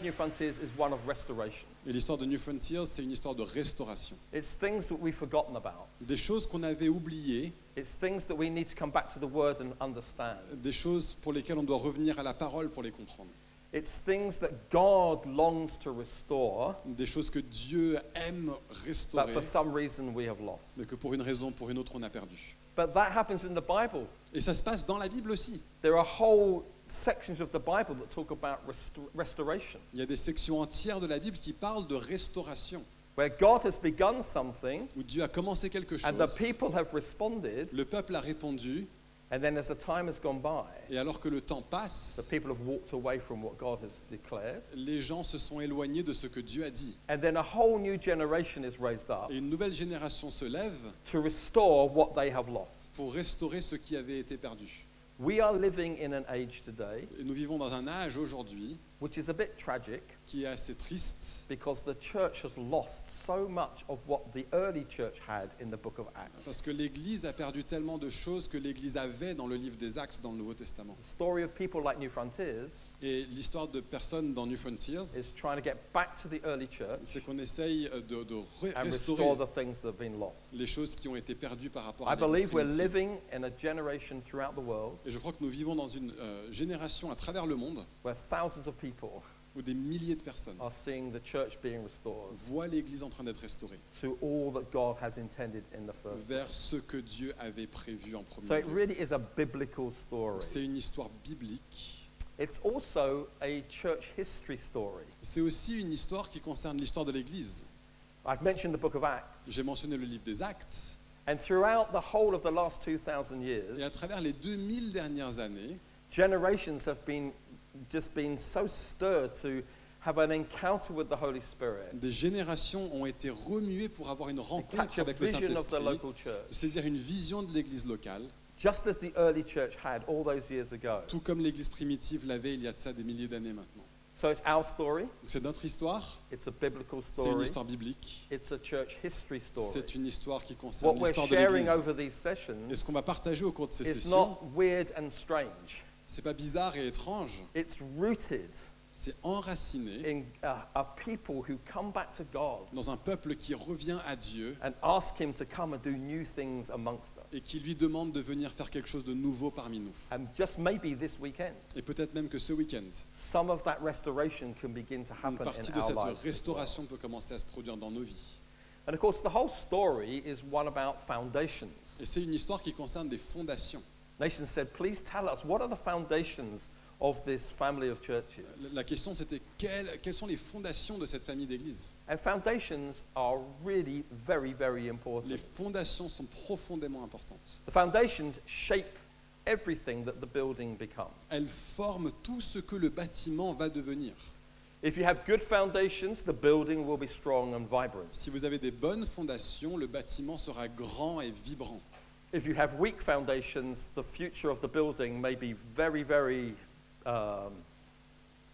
New Frontiers is one of restoration. Et l'histoire de New Frontiers, c'est une histoire de restauration. It's things that we've forgotten about. Des choses qu'on avait oubliées, It's things that we need to come back to the Word and understand. des choses pour lesquelles on doit revenir à la parole pour les comprendre. It's things that God longs to restore, Des choses que Dieu aime but restaurer, for some reason we have lost. mais que pour une raison ou pour une autre, on a perdu. But that happens in the Bible. Et ça se passe dans la Bible aussi. There are whole sections of the Bible that talk about restoration, Il y a des sections entières de la Bible qui parlent de restauration, where God has begun something où Dieu a commencé quelque and the chose, people have responded, le peuple a répondu, and then as the time has gone by, et alors que le temps the passe, people have walked away from what God has declared. les gens se sont éloignés de ce que Dieu a dit. And then a whole new generation is raised up Et une nouvelle génération se lève to restore what they have lost. pour restaurer ce qui avait été perdu. We are living in an age today Et nous vivons dans un âge aujourd'hui which is a bit tragic qui est assez triste, because the church has lost so much of what the early church had in the book of Acts. parce que l'Église a perdu tellement de choses que l'Église avait dans le livre des Actes dans le Nouveau Testament. The story of people like New Frontiers Et l'histoire de personnes dans New Frontiers, is trying to get back to the early church c'est qu'on essaye de and restaurer restore the things that have been lost. les choses qui ont été perdues par rapport I à l'Église believe we're primitive. living in a generation throughout the world Et je crois que nous vivons dans une génération à travers le monde where thousands of people où des milliers de personnes are seeing the church being restored voient l'Église en train d'être restaurée to all that God has intended in the first vers place. ce que Dieu avait prévu en premier So it lieu. really is a biblical story. C'est une histoire biblique. It's also a church history story. C'est aussi une histoire qui concerne l'histoire de l'Église. I've mentioned the book of Acts. J'ai mentionné le livre des Actes. And throughout the whole of the last 2,000 Et à years, travers les 2000 dernières années, generations have just been so stirred to have an encounter with the Holy Spirit, des générations ont été remuées pour avoir une to rencontre catch a avec le vision of the Saint-Esprit, local de church, saisir une vision de l'Église locale, just as the early church had all those years ago. tout comme l'Église primitive l'avait il y a de ça des milliers d'années maintenant. So it's our story, Donc c'est notre histoire, it's a biblical c'est une story, histoire biblique, it's a church history story. c'est une histoire qui concerne What we're l'histoire de sharing l'Église. over these Et sessions ce qu'on va partager au cours de ces is sessions, not weird and strange. c'est pas bizarre et étrange, It's rooted c'est enraciné in a people who come back to God dans un peuple qui revient à Dieu and ask Him to come and do new things amongst et us. qui lui demande de venir faire quelque chose de nouveau parmi nous. And just maybe this weekend, Et peut-être même que ce week-end, some of that restoration can begin to une happen partie in de our cette lives. as well. restauration peut commencer à se produire dans nos vies. And of course, the whole story is one about foundations. Et c'est une histoire qui concerne des fondations. Nation said, please tell us, what are the foundations of this family of churches? La question c'était quelles sont les fondations de cette famille d'église? And foundations are really very, very Les important. fondations sont profondément importantes. The foundations shape everything that the building becomes. Elles forment tout ce que le bâtiment va devenir. If you have good foundations, the building will be strong and vibrant. Si vous avez des bonnes fondations, le bâtiment sera grand et vibrant. If you have weak foundations, the future of the building may be very, very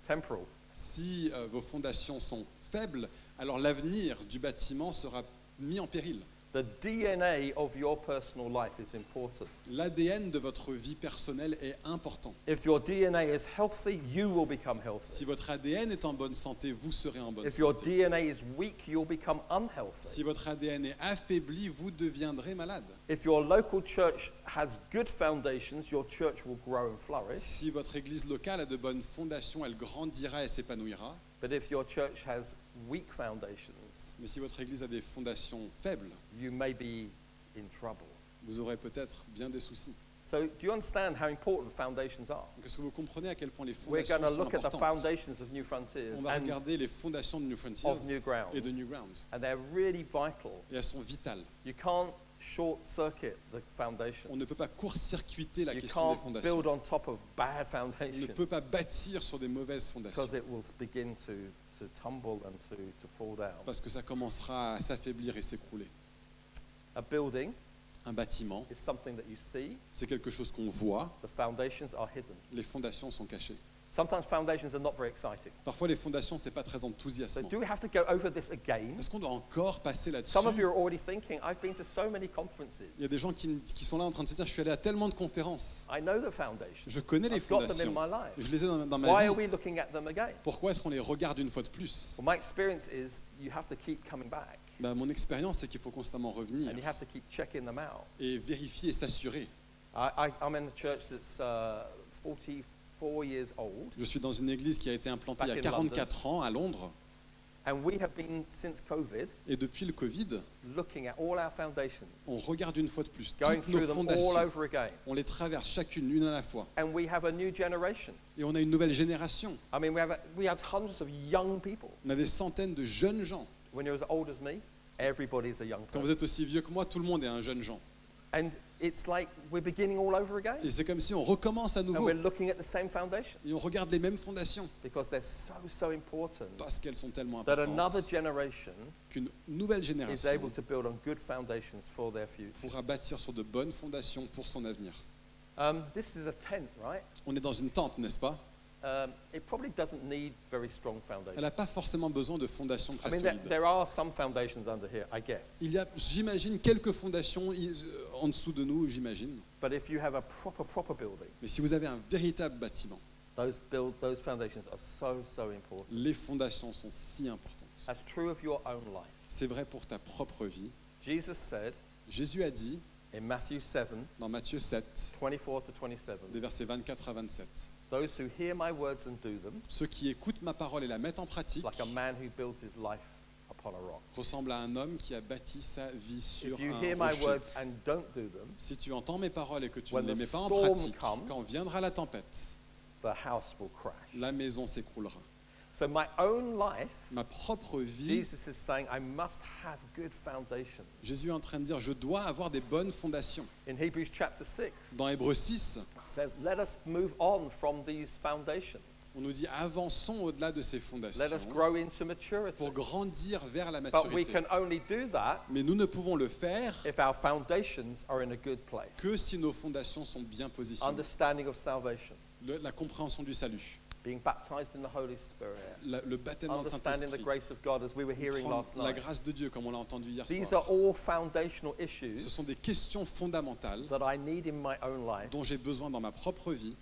temporal. Si vos fondations sont faibles, alors l'avenir du bâtiment sera mis en péril. The DNA of your personal life is important. L'ADN de votre vie personnelle est important. If your DNA is healthy, you will become Si healthy. votre ADN est en bonne santé, vous serez en bonne If your santé. DNA is weak, you'll become unhealthy. Si votre ADN est affaibli, vous deviendrez malade. If your local church has good foundations, your church will grow and flourish. Si votre église locale a de bonnes fondations, elle grandira et s'épanouira. But if your church has weak foundations, Mais si votre église a des fondations faibles, you may be in trouble. vous aurez peut-être bien des soucis. So do you understand how important foundations are? Donc, est-ce que vous comprenez à quel point les We're fondations going to sont look at the importantes? foundations of New Frontiers, On va and regarder les fondations de New Frontiers of New Ground. et de New Ground. they're really vital. Et elles sont vitales. You can't short-circuit the foundations. On ne peut pas court-circuiter la You question des can't fondations. build on top of bad On ne foundations peut pas bâtir sur des mauvaises fondations. because it will begin to tumble and to fall down. Parce que ça commencera à s'affaiblir et s'écrouler. A building Un bâtiment, is something that you see. c'est quelque chose qu'on voit. The foundations are hidden. Les fondations sont cachées. Sometimes foundations are not very exciting. Parfois, les fondations, c'est pas très So enthousiasmant. do we have to go over this again? Est-ce qu'on doit encore passer là-dessus? Some of you are already thinking, I've been to so many conferences. Il y a des gens qui sont là en train de se dire, je suis allé à tellement de conférences. I know the foundations. Je connais les I've got them in fondations. my life. Je les ai dans Why ma are vie. we looking at them again? Pourquoi est-ce qu'on les regarde une fois de plus? Well, my experience is you have to keep coming back Mon expérience, c'est qu'il faut constamment revenir and you have to keep checking them out. et vérifier et s'assurer. I'm in a church that's 44 years old, Je suis dans une église qui a été implantée il y a Back in 44 ans à Londres. and we have been, since COVID, Et depuis le Covid, looking at all our foundations, on regarde une fois de plus going toutes nos through them all fondations. over again. On les traverse chacune, une à la fois. And we have a new generation. Et on a une nouvelle génération. I mean, we have hundreds of young people. On a des centaines de jeunes gens. When you're as old as me, everybody's a young Quand vous person. êtes aussi vieux que moi, tout le monde est un jeune gens. And it's like we're beginning all over again. Et c'est comme si on recommence à And nouveau. we're looking at the same foundation Et on regarde les mêmes fondations. because they're so important Parce qu'elles sont tellement that another importantes generation qu'une nouvelle is génération able to build on good foundations for their future. pourra bâtir sur de bonnes fondations pour son avenir. This is a tent, right? On est dans une tente, n'est-ce pas? It probably doesn't need very strong Elle foundations. n'a pas forcément besoin de fondations I très mean, solides. there are some foundations under here, I guess. Il y a, j'imagine, quelques fondations en dessous de nous, j'imagine. But if you have a proper building, Mais si vous avez un véritable bâtiment, those foundations are so important. les fondations sont si importantes. That's true of your own life. C'est vrai pour ta propre vie. Jesus said Jésus a dit, in Matthew 7, dans Matthieu 7, 24 to 27, des versets 24 à 27, those who hear my words and do them, ceux qui écoutent ma parole et la mettent en pratique like a man who builds his life upon a rock. ressemblent à un homme qui a bâti sa vie sur If you un hear my rocher. words and don't do them, Si tu entends mes paroles et que tu When ne les the mets pas en storm pratique, comes, quand viendra la tempête, the house will crash. la maison s'écroulera. So my own life, Ma propre vie, Jesus is saying I must have good foundations. Jésus est en train de dire, je dois avoir des bonnes fondations. In Hebrews chapter 6, Dans Hébreux 6, it says, let us move on from these foundations. on nous dit, avançons au-delà de ces Let us fondations grow into maturity. pour grandir vers la But we maturité. can only do that Mais nous ne pouvons le faire if our foundations are in a good place. que si nos fondations sont bien positionnées. Understanding of salvation, La compréhension du salut, being baptized in the Holy Spirit, le baptême dans le understanding the Saint-Esprit, grace of God as we were hearing last comprendre la night. grâce de Dieu, comme on l'a entendu hier These soir. are all foundational Ce issues sont des questions fondamentales that I need in my own life. dont j'ai besoin dans ma propre vie.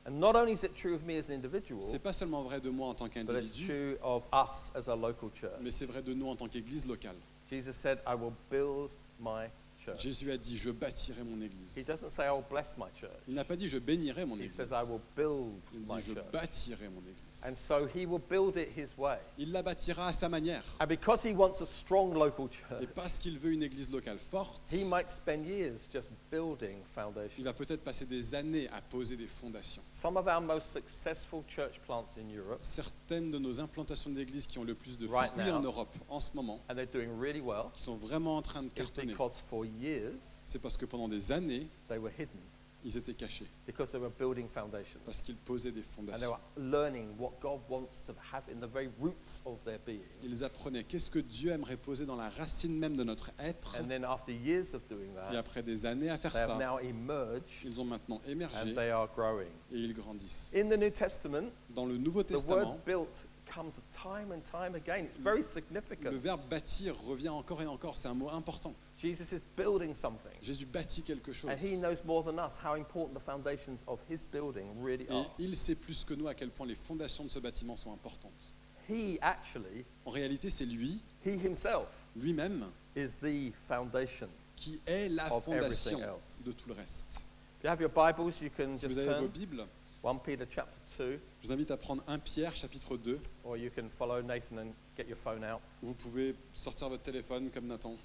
And not only is it true of me as an individual, C'est pas seulement vrai de moi en tant but it's qu'individu, true of us as a local church. mais c'est vrai de nous en tant qu'église locale. Jesus said, I will build my church. Jésus a dit, je bâtirai mon He église. doesn't say, I'll bless my church. Il n'a pas dit, je bénirai mon He église. says, I will build Il my dit, je church. bâtirai mon église. And so he will build it his way. Il la bâtira à sa manière. And because he wants a strong local Et church, parce qu'il veut une église locale forte, he might spend years just building il foundations. va peut-être passer des années à poser des fondations. Some of our most successful church plants in Europe, Certaines de nos implantations d'églises qui ont le plus de Right fruits now. en Europe en ce moment, and they're doing really well, qui sont vraiment en train de is cartonner, because for years c'est parce que pendant des années, they were hidden, ils étaient cachés, because they were building foundations. parce qu'ils posaient des And they fondations. were learning what God wants to have in the very roots of their being. Ils apprenaient qu'est-ce que Dieu aimerait poser dans la racine même de notre être. And then after years of doing Et that, après des années à faire they have ça, now emerged ils ont maintenant and émergé they are growing. et ils grandissent. In the New Testament, Dans le Nouveau the word Testament, built comes time and time again. It's very le significant. verbe bâtir revient encore et encore, c'est un mot important. Jesus is building something. Jésus bâtit quelque chose. And he knows more than us how important the foundations of his building really Et are. il sait plus que nous à quel point les fondations de ce bâtiment sont importantes. He actually, En réalité, c'est lui, he himself, lui-même, is the foundation. qui est la Of fondation everything else. de tout le reste. If you have your Bibles, you can Si just vous avez vos turn Bibles, 1 Peter chapter 2, je vous invite à prendre 1 Pierre chapitre 2. or you can follow Nathan and get your phone out. Vous pouvez sortir votre téléphone comme Nathan.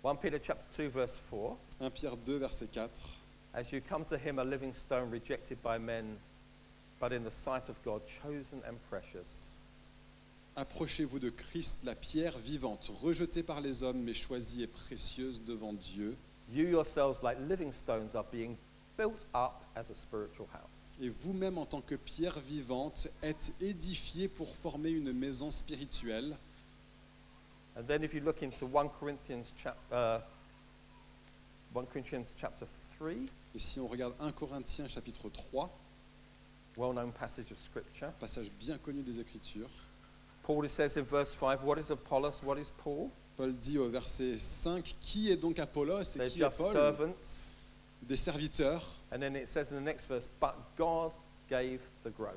1 Peter chapter 2, verse 4. 1 Pierre 2, verset 4. As you come to him, a living stone rejected by men, but in the sight of God, chosen and precious. Approchez-vous de Christ, la pierre vivante, rejetée par les hommes, mais choisie et précieuse devant Dieu. You yourselves, like living stones, are being built up as a spiritual house. Et vous-même, en tant que pierre vivante, êtes édifiés pour former une maison spirituelle. And then if you look into 1 Corinthians chapter 3, Et si on regarde 1 Corinthiens chapitre 3, well-known passage of Scripture. Passage bien connu des Écritures. Paul says in verse 5, what is Apollos, what is Paul? Paul dit au verset 5, qui est donc Apollos et They're qui est just Paul? servants. Des serviteurs. And then it says in the next verse, but God gave the growth.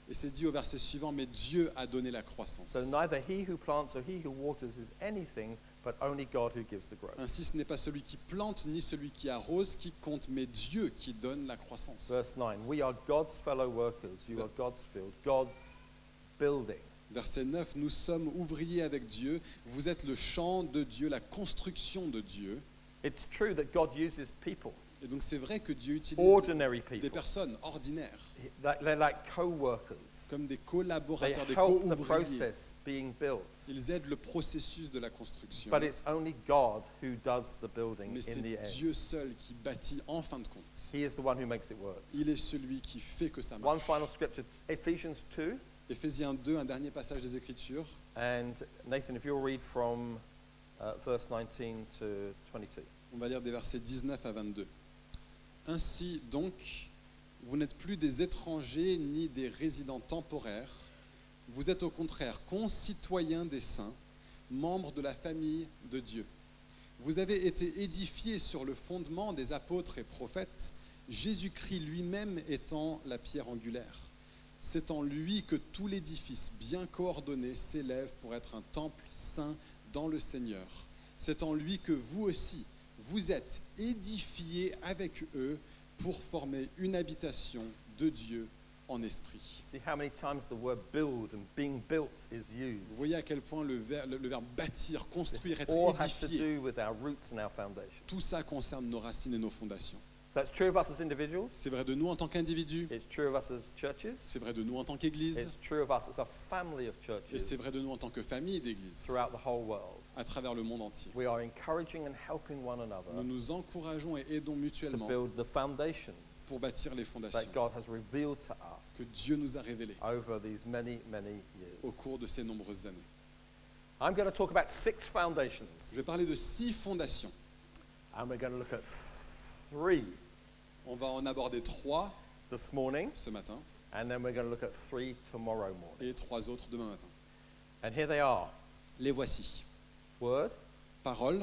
Et c'est dit au verset suivant, mais Dieu a donné la croissance. So neither he who plants or he who waters is anything, but only God who gives the growth. Ainsi, ce n'est pas celui qui plante ni celui qui arrose qui compte, mais Dieu qui donne la croissance. Verse 9, we are God's fellow workers. You are God's field, God's building. Verset 9, nous sommes ouvriers avec Dieu, vous êtes le champ de Dieu, la construction de Dieu. It's true that God uses people, Et donc c'est vrai que Dieu utilise ordinary des people. personnes ordinaires, They're like co-workers. comme des They collaborateurs, des help the co-ouvriers. process being built. Ils aident le processus de la construction. But it's only God who does the building Mais in c'est the end. Dieu seul qui bâtit en fin de compte. He is the one who makes it work. Il est celui qui fait que ça One marche. final scripture, Ephesians 2. Éphésiens 2, un dernier passage des Écritures. And Nathan, if you'll read from verse 19 to 22. On va lire des versets 19 à 22. Ainsi donc, vous n'êtes plus des étrangers ni des résidents temporaires. Vous êtes au contraire concitoyens des saints, membres de la famille de Dieu. Vous avez été édifiés sur le fondement des apôtres et prophètes, Jésus-Christ lui-même étant la pierre angulaire. C'est en lui que tout l'édifice bien coordonné s'élève pour être un temple saint dans le Seigneur. C'est en lui que vous aussi, vous êtes édifiés avec eux pour former une habitation de Dieu en esprit. See how many times the word build and being built is used. Vous voyez à quel point le verbe bâtir, construire, This être all has to édifié, do with our roots and our foundation. tout ça concerne nos racines et nos fondations. So it's true of us as individuals. C'est vrai de nous en tant qu'individus, It's true of us as churches. c'est vrai de nous en tant qu'Église, It's true of us as a family of et churches c'est vrai de nous en tant que famille d'Église, throughout the whole world. à travers le monde entier. We are encouraging and helping one another Nous nous encourageons et aidons to mutuellement build the foundations pour bâtir les that fondations God has revealed to que us Dieu nous a révélées over these many, many au years. cours de ces nombreuses années. I'm going to talk about 6 Je foundations, vais parler de 6 fondations. and we're going to look at 3 On va en aborder 3 this morning, ce matin and then we're going to look at 3 tomorrow morning. et 3 autres demain matin. And here they are: Les voici. Word, Parole,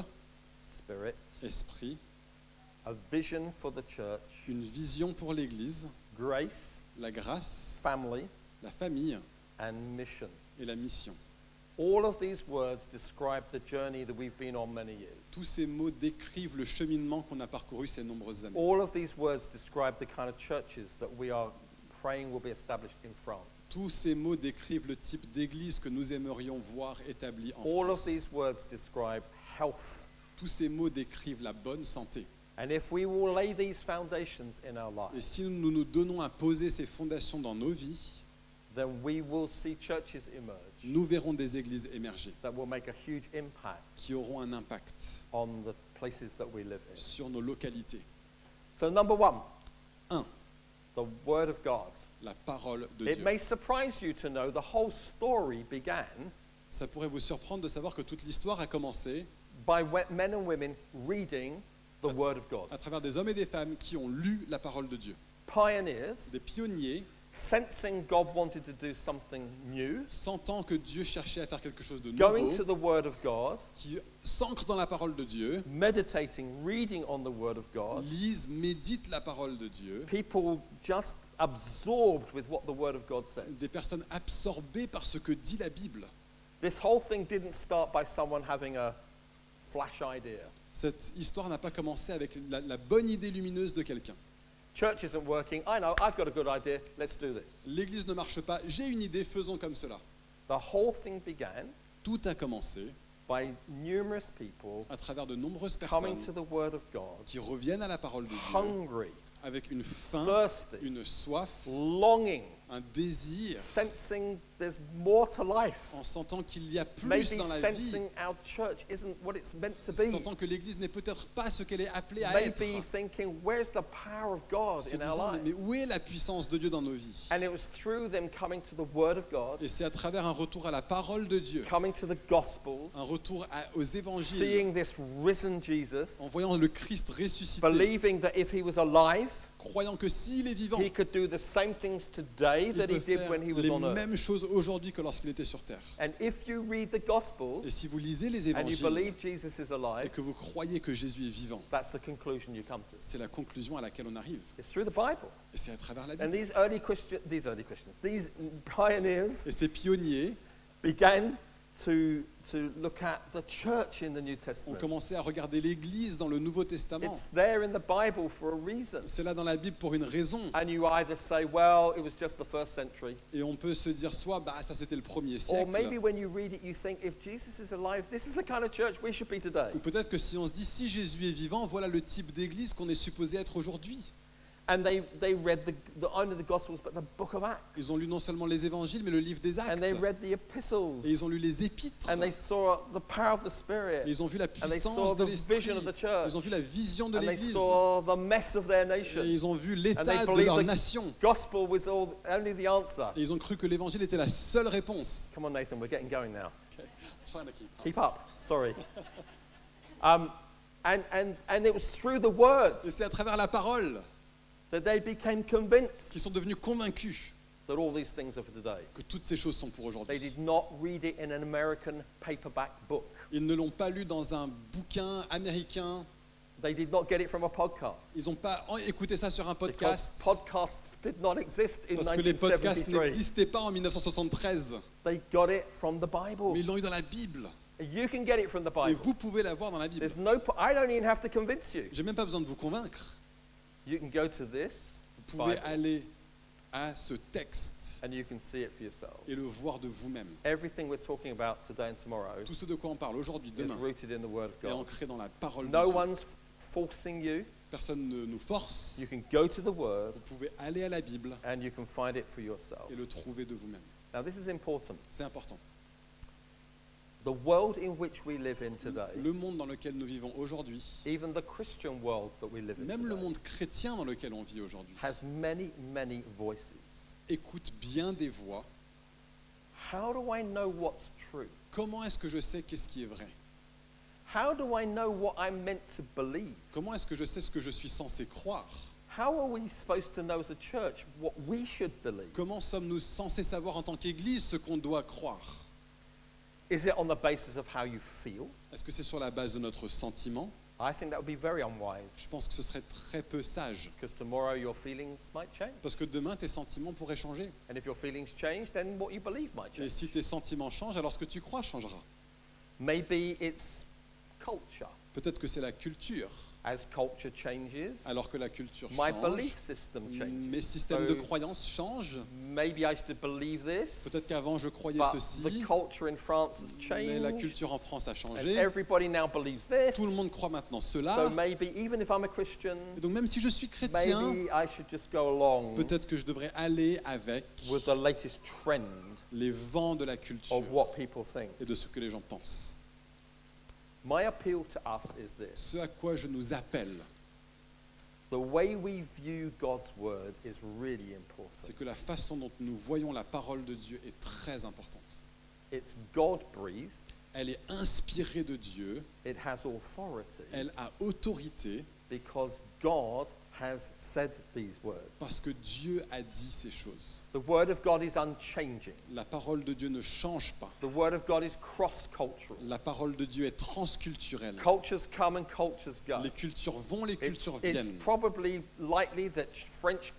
Spirit, esprit, a vision for the church, une vision pour l'Église, grace, la grâce, family, la famille and mission. et la mission. All of these words describe the journey that we've been on many years. Tous ces mots décrivent le cheminement qu'on a parcouru ces nombreuses années. All of these words describe the kind of churches that we are praying will be established in France. Tous ces mots décrivent le type d'église que nous aimerions voir établie en All of France. these words describe health. Tous ces mots décrivent la bonne santé. And if we will lay these foundations in our Et lives, si nous nous donnons à poser ces fondations dans nos vies, then we will see churches emerge nous verrons des églises émerger that will make a huge impact qui auront un impact on the places that we live in. sur nos localités. So number 1, 1. the Word of God. La parole de It Dieu. may surprise you to know the whole story began Ça pourrait vous surprendre de savoir que toute l'histoire a commencé by men and women reading the Word of God. à travers des hommes et des femmes qui ont lu la parole de Dieu. Pioneers, Des pionniers sensing God wanted to do something new, sentant que Dieu cherchait à faire quelque chose de going to nouveau, the Word of God, qui s'ancrent dans la parole de Dieu, meditating, reading on the Word of God, lisent, méditent la parole de Dieu, people just absorbed with what the Word of God says. des personnes absorbées par ce que dit la Bible. This whole thing didn't start by someone having a flash idea. Cette histoire n'a pas commencé avec la bonne idée lumineuse de quelqu'un. Church isn't working. I know, I've got a good idea. Let's do this. L'église ne marche pas, j'ai une idée, faisons comme cela. The whole thing began Tout a commencé by numerous people à travers de nombreuses coming personnes to the Word of God, qui reviennent à la parole de Dieu hungry, avec une faim, thirsty, une soif, longing, un désir, sensing there's more to life. en sentant qu'il y a plus Maybe dans la vie, sensing our church isn't what it's meant to be. sentant que l'église n'est peut-être pas ce qu'elle est appelée à Maybe être, thinking, where's the power of God se in our disant, lives? mais où est la puissance de Dieu dans nos vies? And it was through them coming to the Word of God, Et c'est à travers un retour à la parole de Dieu, coming to the Gospels, un retour aux évangiles, seeing this risen Jesus, en voyant le Christ ressuscité, believing that if he was alive, croyant que s'il est vivant, he could do the same things today il that he peut did faire when he was les on earth. mêmes choses aujourd'hui que lorsqu'il était sur terre. And if you read the Gospels Et si vous lisez les and you évangiles believe Jesus is et alive, que vous croyez que Jésus est vivant, that's the conclusion you come to. c'est la conclusion à laquelle on arrive. It's through the Bible. Et c'est à travers la And Bible. these pioneers Et ces pionniers began to look at the church in the New ont Testament. commencé à regarder l'Église dans le Nouveau Testament. It's there in the Bible for a reason. C'est là dans la Bible pour une raison. And you either say, well, it was just the first century, Et on peut se dire soit, bah ça c'était le premier or maybe siècle. when you read it, you think, if Jesus is alive, this is the kind of church we should be today. Ou peut-être que si on se dit, si Jésus est vivant, voilà le type d'église qu'on est supposé être aujourd'hui. And they read only the Gospels, but the book of Acts. Ils ont lu non seulement les évangiles, mais le livre des And actes. they read the epistles. Et ils ont lu les épîtres. And they saw the power of the Et Spirit. ils ont vu la And they puissance saw de the l'esprit. vision of the church. Ils ont vu la vision de And they l'église. saw the mess of their nation. Et ils ont vu l'état And they de believed leur the nation. gospel was only the answer. Et ils ont cru que l'évangile était la seule réponse. Come on, Nathan, we're getting going now. Trying to keep up. Keep up. Sorry. And it was through the word Et c'est à travers la parole that they became convinced qu'ils sont devenus convaincus that all these things are for today. que toutes ces choses sont pour They aujourd'hui. did not read it in an American paperback book. Ils ne l'ont pas lu dans un bouquin américain. They did not get it from a podcast. Ils n'ont pas écouté ça sur un Because podcast. podcasts did not exist in Parce que les podcasts 1973. n'existaient pas en 1973. They got it from the Bible. Mais ils l'ont eu dans la Bible. You can get it from the Et Bible. vous pouvez l'avoir dans la Bible. There's I don't even have to convince you. J'ai même pas besoin de vous convaincre. You can go to this Vous pouvez Bible aller à ce texte and you can see it for yourself. et le voir de vous-même. Everything we're talking about today and tomorrow Tout ce de quoi on parle aujourd'hui, is demain, rooted in the Word of est God. ancré dans la parole de No Dieu. one's forcing you. Personne ne nous force. You can go to the Word Vous pouvez aller à la Bible and you can find it for yourself. et le trouver de vous-même. Now, this is important. C'est important. The world in which we live in today, Le monde dans lequel nous vivons aujourd'hui, even the Christian world that we live in même le today, monde chrétien dans lequel on vit aujourd'hui, has many, many voices. écoute bien des voix. How do I know what's true? Comment est-ce que je sais qu'est-ce qui est vrai? How do I know what I'm meant to believe? Comment est-ce que je sais ce que je suis censé croire? How are we supposed to know as a church what we should believe? Comment sommes-nous censés savoir en tant qu'Église ce qu'on doit croire? Is it on the basis of how you feel? Est-ce que c'est sur la base de notre sentiment? I think that would be very unwise Je pense que ce serait très peu sage. because tomorrow your feelings might change. Parce que demain, tes sentiments pourraient changer. And if your feelings change, then what you believe might Et change. si tes sentiments changent, alors ce que tu crois changera. Maybe it's culture. Peut-être que c'est la culture. As culture changes, Alors que la culture my change, belief system changes. mes systèmes de croyances changent. Maybe I used to believe this, Peut-être qu'avant, je croyais but ceci, the culture in France has mais la changed. culture en France a And changé. everybody now believes this. Tout le monde croit maintenant So cela. maybe even if I'm a Christian, Et donc même si je suis chrétien, maybe I should just go along peut-être que je devrais aller avec with the latest trend les vents de la culture of what people think. et de ce que les gens pensent. My appeal to us is this. Ce à quoi je nous appelle, The way we view God's word is really important. c'est que la façon dont nous voyons la parole de Dieu est très importante. It's God-breathed. Elle est inspirée de Dieu, It has authority elle a autorité because God has said these words. parce que Dieu a dit ces choses. The word of God is unchanging. La parole de Dieu ne change pas. The word of God is cross-cultural. La parole de Dieu est transculturelle. Cultures come and cultures go. Les cultures vont, les It's cultures viennent. probably likely that French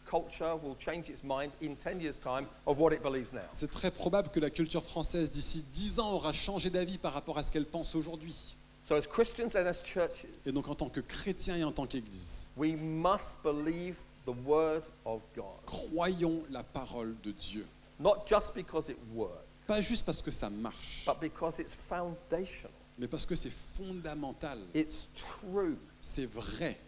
culture will change its mind in 10 years' time of what it believes now. C'est très probable que la culture française d'ici 10 ans aura changé d'avis par rapport à ce qu'elle pense aujourd'hui. So as Christians and as churches, Et donc en tant que chrétien et en tant qu'Église, we must believe the word of God. croyons la parole de Dieu. Not just because it works, Pas juste parce que ça marche, but because it's foundational. mais parce que c'est fondamental, It's true. c'est vrai.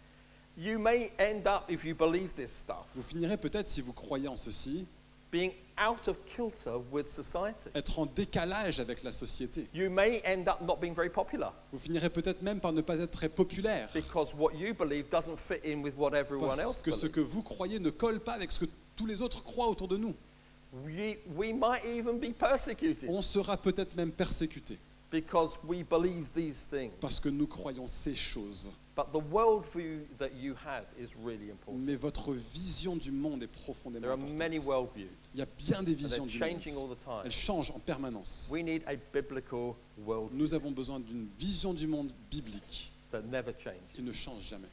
You may end up, if you believe this stuff, Vous finirez peut-être, si vous croyez en ceci, being out of kilter with society. être en décalage avec la société. You may end up not being very popular Vous finirez peut-être même par ne pas être très populaire, because what you believe doesn't fit in with what everyone parce else que ce believes. que vous croyez ne colle pas avec ce que tous les autres croient autour de nous. We might even be persecuted. On sera peut-être même persécuté. because we believe these things. parce que nous croyons ces choses. But the worldview that you have is really important. Mais votre vision du monde est profondément There are many importante. worldviews. Il y a bien des And visions they're du changing monde. all the time. Elles changent en permanence. We need a biblical worldview Nous avons besoin d'une vision du monde biblique that never changes. qui ne change jamais.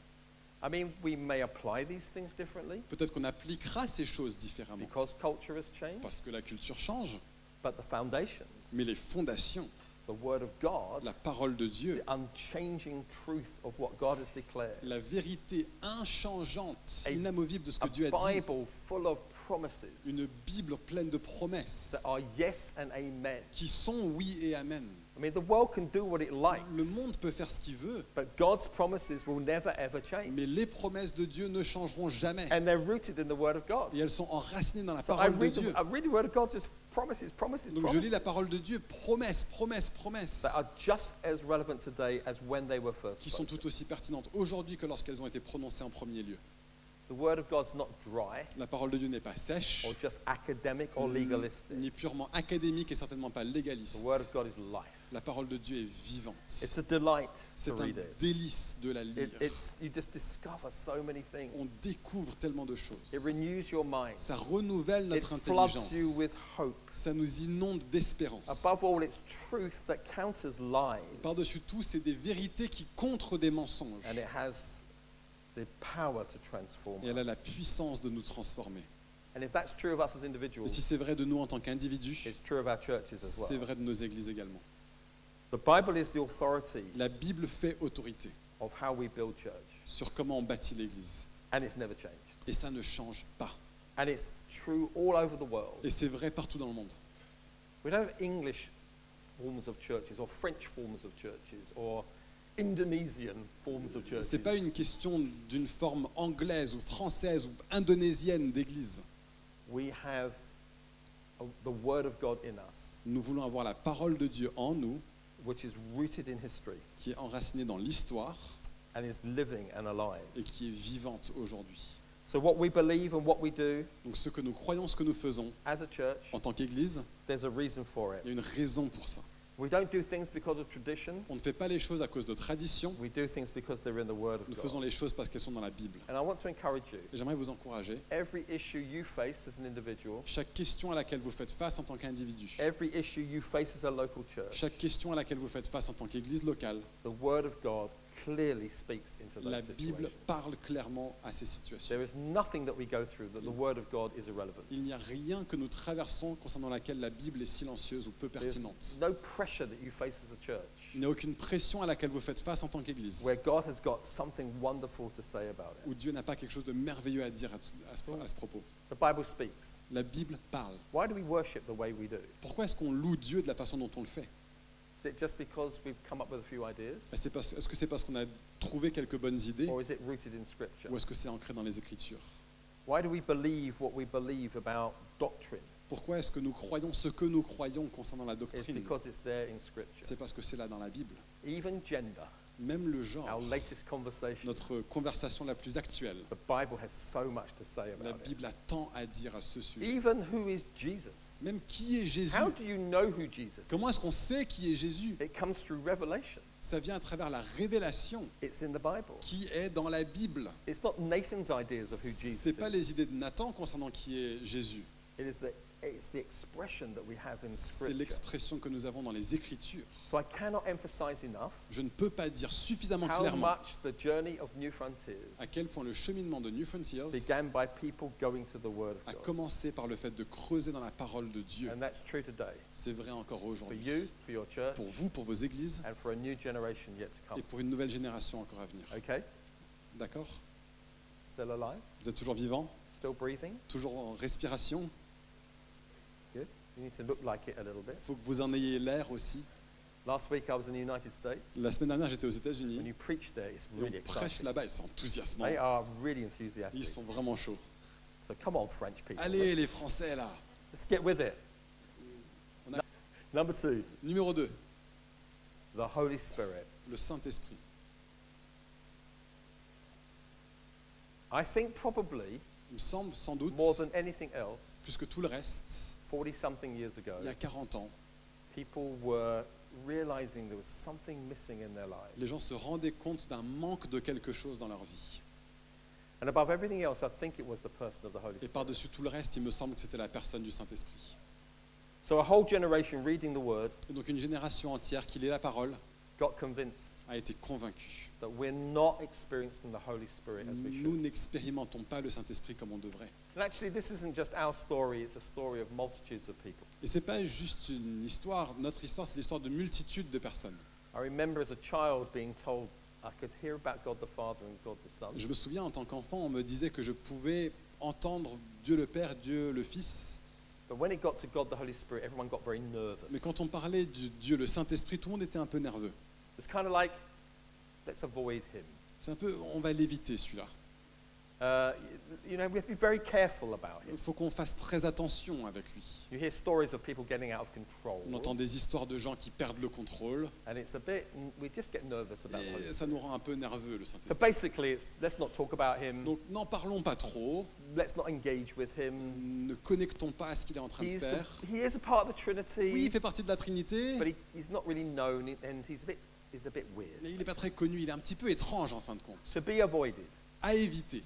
I mean, we may apply these things differently Peut-être qu'on appliquera ces choses différemment because culture has changed, parce que la culture change, but the foundations, mais les fondations, the Word of God, la parole de Dieu, the unchanging truth of what God has declared, la vérité inchangeante, A- inamovible de ce que a Dieu a dit, Bible full of promises une Bible pleine de promesses that are yes and amen. qui sont oui et amen. I mean, the world can do what it likes, Le monde peut faire ce qu'il veut, but God's promises will never ever change. mais les promesses de Dieu ne changeront jamais. And they're rooted in the Word of God. Et elles sont enracinées dans la So I parole de read, Dieu. I read the Word of God, just promises, promises, Donc je promises lis la parole de Dieu, promesses, promesses, promesses, that are just as relevant today as when they were first qui sont spoken. tout aussi pertinentes aujourd'hui que lorsqu'elles ont été prononcées en premier lieu. The Word of God's not dry La parole de Dieu n'est pas sèche, or just academic or legalistic. ni purement académique et certainement pas The légaliste. Word of God is life. La parole de Dieu est vivante. It's a delight C'est to un read it. délice de la lire. You just discover so many things. On découvre tellement de choses. It renews your mind. Ça renouvelle It notre floods intelligence. you with hope. Ça nous inonde d'espérance. Above all, it's truth that counters lies. Par-dessus tout, c'est des vérités qui contre des mensonges. And it has the power to transform Et elle a la us. puissance de nous transformer. And if that's true of us as Et individuals, si c'est vrai de nous en tant qu'individus, it's true of our churches as c'est well. vrai de nos églises également. The Bible is the authority La Bible fait autorité of how we build church. sur comment on bâtit l'église. And it's never changed. Et ça ne change pas. And it's true all over the world. Et c'est vrai partout dans le monde. We don't have English forms of churches or French forms of churches or Indonesian forms of churches. C'est pas une question d'une forme anglaise ou française ou indonésienne d'église. We have the Word of God in us, Nous voulons avoir la parole de Dieu en nous, which is rooted in history qui est enracinée dans l'histoire and is living and alive. et qui est vivante aujourd'hui. So what we believe and what we do Donc ce que nous croyons, ce que nous faisons as a church, en tant qu'église, there's a reason for il y it. a une raison pour ça. We don't do things because of traditions. On ne fait pas les choses à cause de traditions, We do things because they're in the Word nous of faisons God. les choses parce qu'elles sont dans la Bible. And I want to encourage you. Et j'aimerais vous encourager. Every issue you face as an individual, Chaque question à laquelle vous faites face en tant qu'individu, every issue you face as a local church, chaque question à laquelle vous faites face en tant qu'église locale, the Word of God clearly speaks into la those Bible situations. parle clairement à ces situations. There is nothing that we go through that the Word of God is irrelevant. Il n'y a rien que nous traversons concernant laquelle la Bible est silencieuse ou peu There's pertinente. no pressure that you face as a church Il n'y a aucune pression à laquelle vous faites face en tant qu'église, where God has got something wonderful to say about it. où Dieu n'a pas quelque chose de merveilleux à dire à ce propos. The Bible speaks. La Bible parle. Why do we worship the way we do? Pourquoi est-ce qu'on loue Dieu de la façon dont on le fait? Is it just because we've come up with a few ideas? Est-ce que c'est parce qu'on a trouvé quelques bonnes idées Or is it rooted in Scripture? ou est-ce que c'est ancré dans les Écritures? Why do we believe what we believe about doctrine? Pourquoi est-ce que nous croyons ce que nous croyons concernant la It's doctrine? because it's there in Scripture. C'est parce que c'est là dans la Bible. Even gender, Même le genre, our latest conversation, notre conversation la plus actuelle, the Bible has so much to say la about it. Bible a tant à dire à ce sujet. Even who is Jesus? Même qui est Jésus? How do you know who Jesus is? Comment est-ce qu'on sait qui est Jésus? It comes through revelation. Ça vient à travers la révélation It's in the Bible. qui est dans la Bible. It's not Nathan's ideas of who Jesus C'est pas is. les idées de Nathan concernant qui est Jésus. It's the expression that we have in C'est Scripture. l'expression que nous avons dans les Écritures. So I cannot emphasize enough Je ne peux pas dire suffisamment how clairement much the journey of New Frontiers à quel point le cheminement de New Frontiers began by people going to the Word a of God. commencé par le fait de creuser dans la parole de Dieu. And that's true today C'est vrai encore for aujourd'hui. you, for your church, Pour vous, pour vos églises and for a new generation yet to et come. pour une nouvelle génération encore à venir. Okay? D'accord? Still alive? Vous êtes toujours vivant? Still breathing? Toujours en respiration? Good. You need to look like it a little bit. Il faut que vous en ayez l'air aussi. Last week I was in the United States. La semaine dernière, j'étais aux When États-Unis you preach there, it's et really on prêche exciting. là-bas et c'est enthousiasmant. They are really enthusiastic. Ils sont vraiment chauds. So come on, French people. Allez, les Français là! Let's get with it. On a- Number 2, Numéro 2, the Holy Spirit. le Saint-Esprit. I think probably Il me semble sans doute, more than anything else, plus que tout le reste, 40-something years ago, il y a 40 ans, people were realizing there was something missing in their lives. Les gens se rendaient compte d'un manque de quelque chose dans leur vie. And above everything else, I think it was the person of the Holy Et Spirit. par-dessus tout le reste, il me semble que c'était la personne du Saint-Esprit. So a whole generation reading the Word Et donc une génération entière qui lit la parole got convinced a été convaincue. that we're not experiencing the Holy Spirit as we Nous should. n'expérimentons pas le Saint-Esprit comme on devrait. And actually, this isn't just our story, it's a story of multitudes of people. Et c'est pas juste une histoire, notre histoire, c'est l'histoire de multitudes de personnes. I remember as a child being told I could hear about God the Father and God the Son. Je me souviens, en tant qu'enfant, on me disait que je pouvais entendre Dieu le Père, Dieu le Fils. But when it got to God the Holy Spirit, everyone got very nervous. Mais quand on parlait du Dieu le Saint-Esprit, tout le monde était un peu nerveux. It's kind of like, let's avoid him. C'est un peu, on va l'éviter celui-là. You know, we have to be very careful about Il him. faut qu'on fasse très attention avec lui. You hear stories of people getting out of control. On entend des histoires de gens qui perdent le contrôle. And it's a bit, we just get nervous about the Holy Et Spirit. ça nous rend un peu nerveux, le So Saint-Esprit. basically, it's let's not talk about him. Donc n'en parlons pas trop. Let's not engage with him. Ne connectons pas à ce qu'il est en train de faire. He is a part of the Trinity, Oui, il fait partie de la Trinité, but he's not really known, and he's a bit weird. mais il n'est pas très connu. Il est un petit peu étrange en fin de compte. To be avoided. À éviter.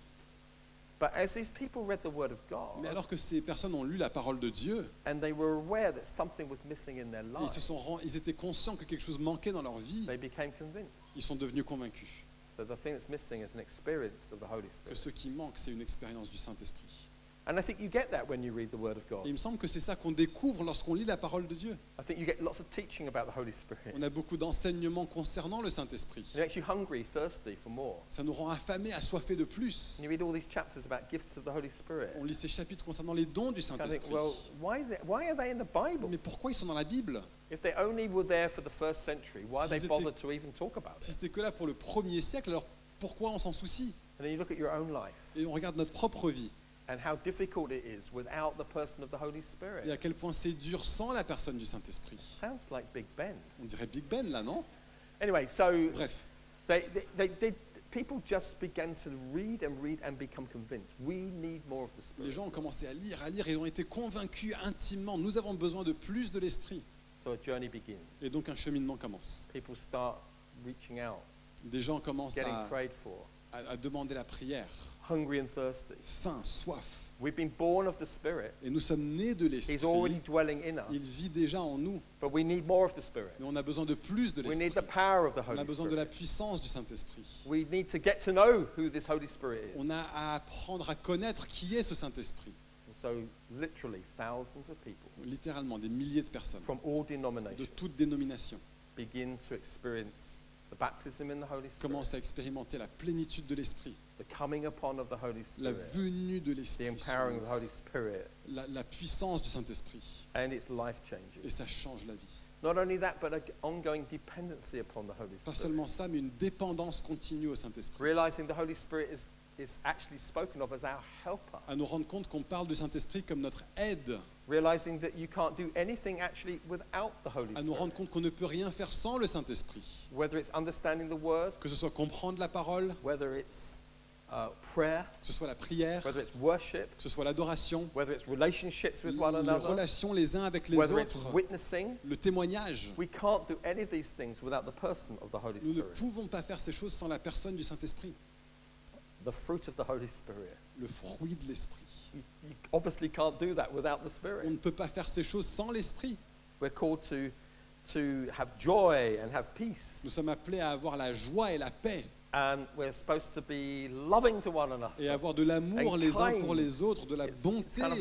But as these people read the Word of Mais God, alors que ces personnes ont lu la parole de Dieu, and they were aware that something was missing in their et life, ils étaient conscients que quelque chose manquait dans leur vie, they became convinced ils sont devenus convaincus that the thing that's missing is an experience of the Holy que Spirit. ce qui manque, c'est une expérience du Saint-Esprit. And I think you get that when you read the Word of Et God. il me semble que c'est ça qu'on découvre lorsqu'on lit la parole de Dieu. I think you get lots of teaching about the Holy Spirit. On a beaucoup d'enseignements concernant le Saint-Esprit. It makes you hungry, thirsty for more. Ça nous rend affamés, assoiffés de plus. And you read all these chapters about gifts of the Holy Spirit. On lit ces chapitres concernant les dons du You think, Saint-Esprit. well, why are they in the Bible? Mais pourquoi ils sont dans la Bible? If they only were there for the first century, why Si they c'était- bothered to even talk about Si it? c'était que là pour le 1er siècle, alors pourquoi on s'en soucie? And then you look at your own life Et on regarde notre propre vie. and how difficult it is without the person of the Holy Et Spirit. à quel point c'est dur sans la personne du Saint-Esprit. Sounds like Big Ben. On dirait Big Ben là, non? Anyway, so Bref, people just began to read and become convinced. We need more of the les Spirit. gens ont commencé à lire et ont été convaincus intimement. Nous avons besoin de plus de l'Esprit. So a journey begins. Et donc un cheminement commence. People start reaching out, Des gens commencent getting à prayed for, demander la prière. hungry and thirsty. Faim, soif. We've been born of the Spirit. Et nous sommes nés de He's already l'Esprit. dwelling in Il us. vit déjà en nous. But we need more of the Spirit. Mais on a besoin de plus de We need the l'Esprit. power of the On a Holy besoin de la Spirit. puissance du Saint-Esprit. We need to get to know who this Holy Spirit is. On a à apprendre à connaître qui est ce Saint-Esprit. And so, literally, thousands of people Littéralement, des milliers de personnes, from all de denominations toutes dénominations, begin to experience the baptism in the Holy Spirit, commencent à expérimenter la plénitude de l'Esprit, the coming upon of the Holy la Spirit, venue de the l'Esprit, sur empowering nous, of the Holy Spirit, la puissance du Saint-Esprit. and it's Et life-changing. ça change la vie. Not only that, but an ongoing dependency upon the Holy Pas Spirit. seulement ça, mais une dépendance continue au Saint-Esprit. Realizing the Holy Spirit is actually spoken of as our helper. À nous rendre compte qu'on parle du Saint-Esprit comme notre aide. Realizing that you can't do anything actually without the Holy À nous rendre Spirit. compte qu'on ne peut rien faire sans le Saint-Esprit. Whether it's understanding the Word, Que ce soit comprendre la parole, whether it's prayer, que ce soit la prière, whether it's worship, que ce soit l'adoration, whether it's relationships with one les another, relations les uns avec les whether it's autres, witnessing. le témoignage. We can't do any of these things without the person of the Holy Nous ne Spirit. pouvons pas faire ces choses sans la personne du Saint-Esprit, The fruit of the Holy Spirit. le fruit de l'Esprit. You obviously can't do that without the On Spirit. ne peut pas faire ces choses sans l'Esprit. We're called to have joy and have peace. Nous sommes appelés à avoir la joie et la paix And we're supposed to be loving to one another. et à avoir de l'amour And les uns kind. pour les autres, de la It's bonté. kind of,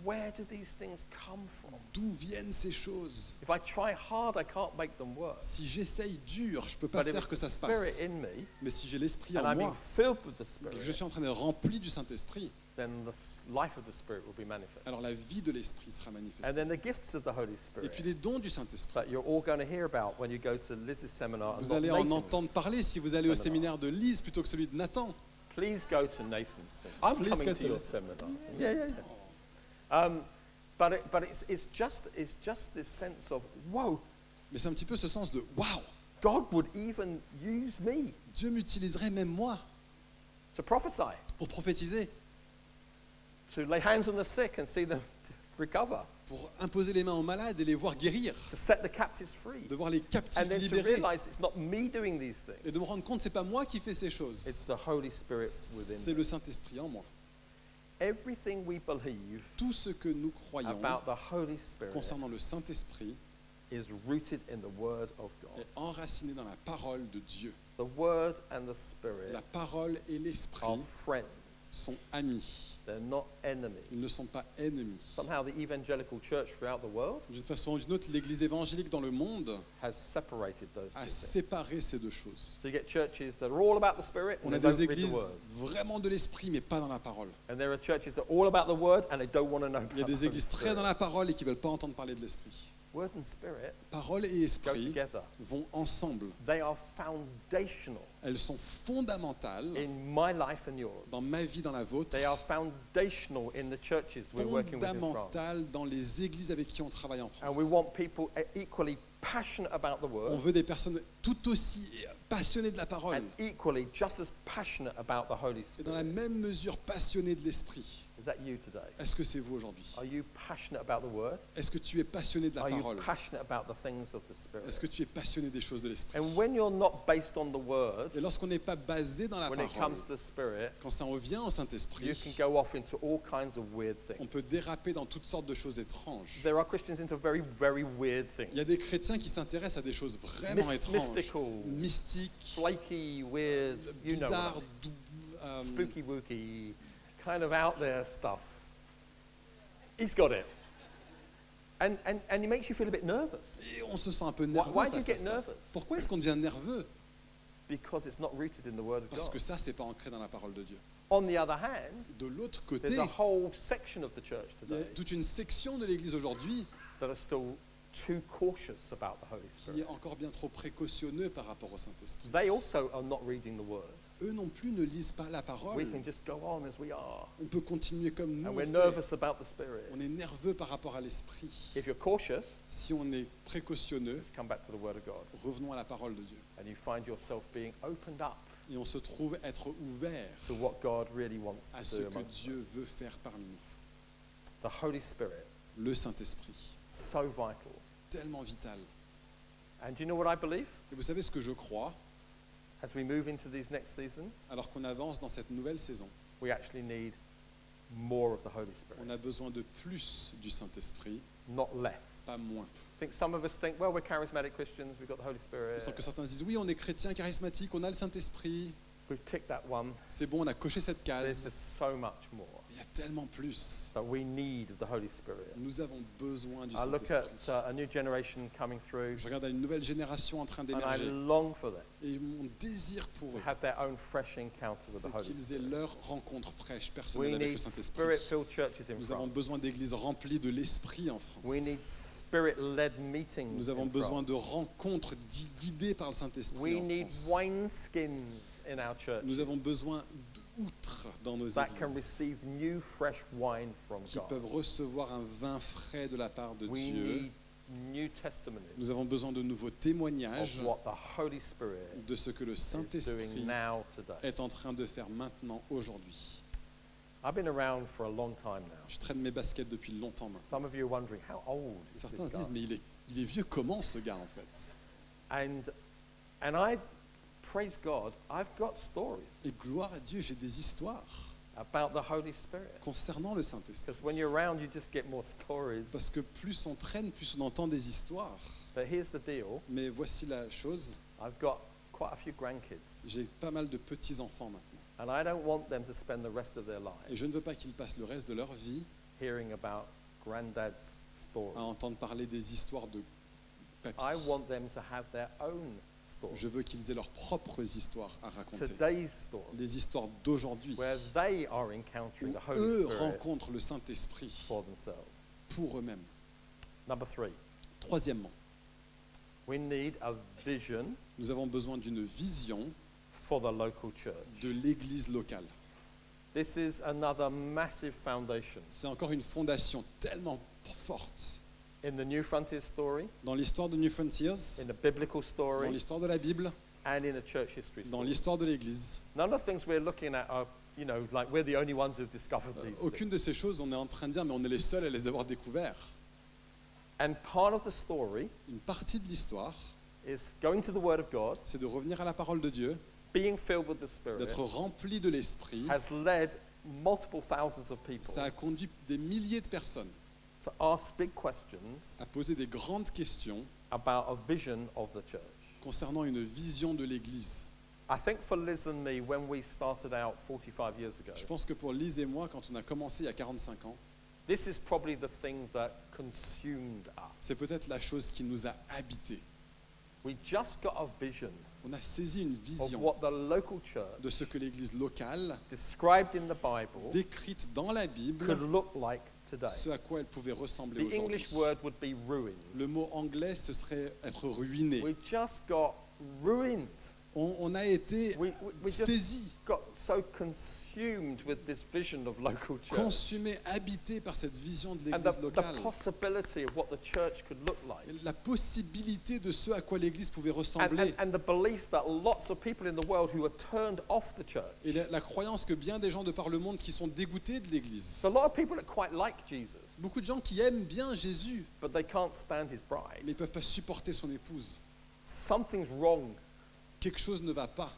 where do these things come from? D'où viennent ces choses? If I try hard, I can't make them work. Si j'essaye dur, je ne peux pas But if faire it's que the ça se passe. Spirit in me, Mais si j'ai l'Esprit and en I'm being moi, filled with the et que Spirit, je suis en train d'être rempli du Saint-Esprit, then the life of the Spirit will be manifest. alors la vie de l'Esprit sera And manifestée. then the gifts of the Holy Et Spirit puis les dons du Saint-Esprit. that you're all going to hear about when you go to Liz's seminar. and Vous not allez en Nathan's. entendre parler si vous allez au Seminar. séminaire de Lise plutôt que celui de Nathan. Please go to Nathan's seminar. I'm Please coming go to to your Nathan. seminars. Yeah. But it's just this sense of, whoa, Mais c'est un petit peu ce sens de « Waouh, God would even use me Dieu m'utiliserait même moi to prophesy, pour prophétiser, to lay hands on the sick and see them recover, pour imposer les mains aux malades et les voir guérir, to set the captives free, de voir les and captifs then to libérés, realize it's not me doing these things. et de me rendre compte que c'est pas moi qui fais ces It's choses, the Holy Spirit c'est within. le Saint-Esprit en moi. Everything we believe Tout ce que nous croyons about the Holy Spirit concernant le Saint-Esprit is rooted in the Word of God. est enraciné dans la parole de Dieu. The Word and the Spirit La parole et are l'Esprit friends. sont amis. They're not enemies. Ils ne sont pas ennemis. Somehow the evangelical church throughout the world D'une façon ou d'une autre, l'Église évangélique dans le monde has separated those two a things. séparé ces deux choses. So you get churches that are all about the Spirit On and a they don't des read the églises Word. vraiment de l'Esprit, mais pas dans la parole. And there are churches that are all about the Word and they don't want to know about Il y a the des Holy églises très Spirit. dans la parole et qui ne veulent pas entendre parler de l'Esprit. Word and Spirit Parole et go Esprit together. vont ensemble. They are foundational Elles sont fondamentales in my life and yours. dans ma vie, dans la vôtre, They are foundational in the churches we're working with in France. fondamentales dans les églises avec qui on travaille en France. And we want people equally passionate about the On Word veut des personnes tout aussi passionnées de la parole and equally just as passionate about the Holy et dans la Spirit. même mesure passionnées de l'Esprit. Is that you today? Est-ce que c'est vous aujourd'hui? Are you passionate about the Word? Est-ce que tu es passionné de la Are you parole? passionate about the things of the Spirit? Est-ce que tu es passionné des choses de l'Esprit? And when you're not based on the Word, Et lorsqu'on n'est pas basé dans la when it parole, comes to the Spirit, quand ça revient au you Saint-Esprit, can go off into all kinds of weird on things. peut déraper dans toutes sortes de choses étranges. There are Christians into very, very weird things. Il y a des chrétiens qui s'intéressent à des choses vraiment étranges, Mystical, mystiques, flaky, weird, you know, bizarres, what I mean. Spooky wooky, kind of out there stuff. He's got it. And it makes you feel a bit nervous et on se sent un peu nerveux why do you face à get ça. nervous? Pourquoi est-ce qu'on devient nerveux? because it's not rooted in the Word of Parce God. que ça, c'est pas ancré dans la parole de Dieu. On the other hand, De l'autre côté, there's a whole section of the church il y a today toute une section de l'Église aujourd'hui that are still too cautious about the Holy qui Spirit. est encore bien trop précautionneux par rapport au Saint-Esprit. They also are not reading the Word. Eux non plus ne lisent pas la We parole. can just go on as we are. On peut continuer comme nous. And on we're fait. nervous about the Spirit. On est nerveux par rapport à l'Esprit. If you're cautious, Si on est précautionneux, just come back to the Word of God. revenons à la parole de Dieu. And you find yourself being opened up Et on se trouve être ouvert to what God really wants à to ce do que amongst Dieu us. veut faire parmi nous. The Holy Spirit, Le Saint-Esprit, so vital. tellement vital. And do you know what I believe? Et vous savez ce que je crois, As we move into these next season, alors qu'on avance dans cette nouvelle saison, we actually need more of the Holy Spirit, on a besoin de plus du Saint-Esprit, not less. pas moins. I think some of us think, well, we're charismatic Christians, we've got the Holy Spirit. Sans que certains disent, oui, on est chrétien charismatique, on a le Saint-Esprit, We've ticked that one. c'est bon, on a coché cette There's case. just so much more Il y a tellement plus. that we need of the Holy Spirit. Nous avons besoin du I look at Saint-Esprit. a new generation coming through, Je regarde à une nouvelle génération en train and I d'émerger. long for them Et mon désir pour to eux, have their own fresh encounter with c'est the Holy qu'ils aient Spirit. leur rencontre fraîche, We personnelle avec le need Saint-Esprit. spirit-filled churches in Nous avons France. besoin d'églises remplies de l'Esprit en We France. need spirit-led meetings Nous avons in besoin France. de rencontres guidées par le Saint-Esprit We en need France. wineskins in our church Nous avons besoin d'outres dans nos that can églises receive new fresh wine from qui God. peuvent recevoir un vin frais de la part de We Dieu. need new testimonies Nous avons besoin de nouveaux témoignages of what the Holy Spirit de ce que le is Saint-Esprit doing now today. est en train de faire maintenant, aujourd'hui. I've been around for a long time now. Je traîne mes baskets depuis longtemps maintenant. Some of you are wondering, how old is Certains this se disent, guy? mais il est vieux comment ce gars en fait? And I, praise God, I've got stories Et gloire à Dieu, j'ai des histoires about the Holy Spirit. concernant le Saint-Esprit. Because when you're around, you just get more stories. Parce que plus on traîne, plus on entend des histoires. But here's the deal. Mais voici la chose, I've got quite a few grandkids. j'ai pas mal de petits-enfants maintenant. And I don't want them to spend the rest of their Et lives je ne veux pas qu'ils passent le reste de leur vie hearing about granddad's à stories. entendre parler des histoires de papy. I want them to have their own stories. Je veux qu'ils aient leurs propres histoires à raconter. Today's stories, Les histoires d'aujourd'hui, where they are où encountering the Holy eux Spirit rencontrent le Saint-Esprit for themselves. pour eux-mêmes. Number 3, Troisièmement, we need a vision nous avons besoin d'une vision for the local church. de l'Église locale. This is another massive foundation. C'est encore une fondation tellement forte In the New Frontier story, dans l'histoire de New Frontiers, in the biblical dans story, l'histoire de la Bible, and in a church history dans story. l'histoire de l'Église. None of the things we're looking at are you know, like we're the only ones who've discovered these things. Aucune de ces choses, on est en train de dire, mais on est les seuls à les avoir découverts. And part of the story Une partie de l'histoire, is going to the Word of God, c'est de revenir à la parole de Dieu, being filled with the Spirit, d'être rempli de l'Esprit. has led multiple thousands of people Ça a conduit des milliers de personnes to ask big questions à poser des grandes questions about a vision of the church. concernant une vision de l'Église. I think for Liz and me, when we started out 45 years ago, Je pense que pour Lise et moi, quand on a commencé il y a 45 ans, this is probably the thing that consumed us. c'est peut-être la chose qui nous a habités. We just got a vision On a saisi une of vision what the local church, de ce que l'Église locale, described in the Bible, décrite dans la Bible, could look like today. ce à quoi elle pouvait ressembler The English aujourd'hui. word would be ruined. Le mot anglais, ce serait être ruiné. We just got ruined. On a été We just saisi, got so consumed with this vision of local church. consumé, habité par cette vision de And l'Église the locale. possibility of what the church could look like. La possibilité de ce à quoi l'Église pouvait ressembler. And the belief that lots of people in the world who are turned off the church. Et la croyance que bien des gens de par le monde qui sont dégoûtés de l'Église. There's a lot of people that quite like Jesus, Beaucoup de gens qui aiment bien Jésus, but they can't stand his bride. mais ils ne peuvent pas supporter son épouse. Something's wrong. Quelque chose ne va pas.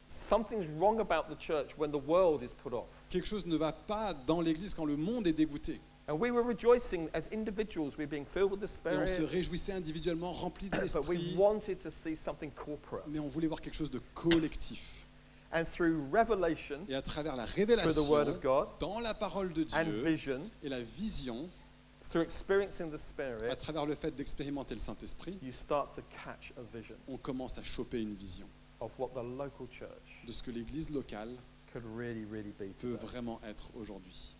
Something's wrong about the church when the world is put off. Quelque chose ne va pas dans l'Église quand le monde est dégoûté. And we were rejoicing as individuals, we're being filled with the Et on se Spirit, réjouissait individuellement, remplis de but we l'Esprit, wanted to see something corporate. mais on voulait voir quelque chose de collectif. And through revelation, Et à travers la through the révélation, Word of God, dans la parole de and Dieu vision, et la vision, through experiencing the à Spirit, travers le fait d'expérimenter le Saint-Esprit, you start to catch a vision on commence à choper une vision of what the local church de ce que l'Église locale could really be peut today. vraiment être aujourd'hui.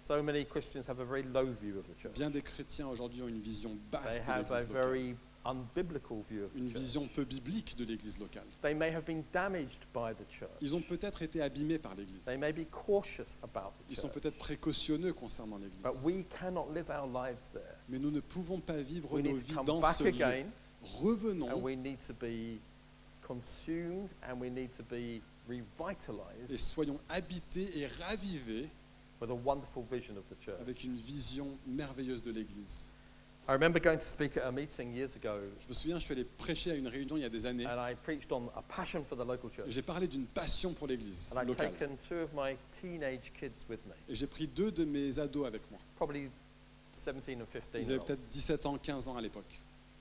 So many Christians have a very low view of the church. Bien des chrétiens aujourd'hui ont une vision They basse de have a l'Église locale, very unbiblical view of une the church. vision peu biblique de l'Église locale. They may have been damaged by the church. Ils ont peut-être été abîmés par l'Église. They may be cautious about Ils the sont church. peut-être précautionneux concernant l'Église. But we cannot live our lives there. Mais nous ne pouvons pas vivre We nos need to vies come dans back ce lieu. again, Revenons and we need to be consumed, and we need to be et revitalized soyons habités et ravivés with a wonderful vision of the church. avec une vision merveilleuse de l'Église. I remember going to speak at a meeting years ago, Je me souviens, je suis allé prêcher à une réunion il y a des années. and I preached on a passion for the local church. J'ai parlé d'une passion pour l'Église And I'd locale. taken two of my teenage kids with me, Et j'ai pris 2 de mes ados avec moi. probably 17 and 15 Ils year avaient olds. peut-être 17 ans, 15 ans à l'époque.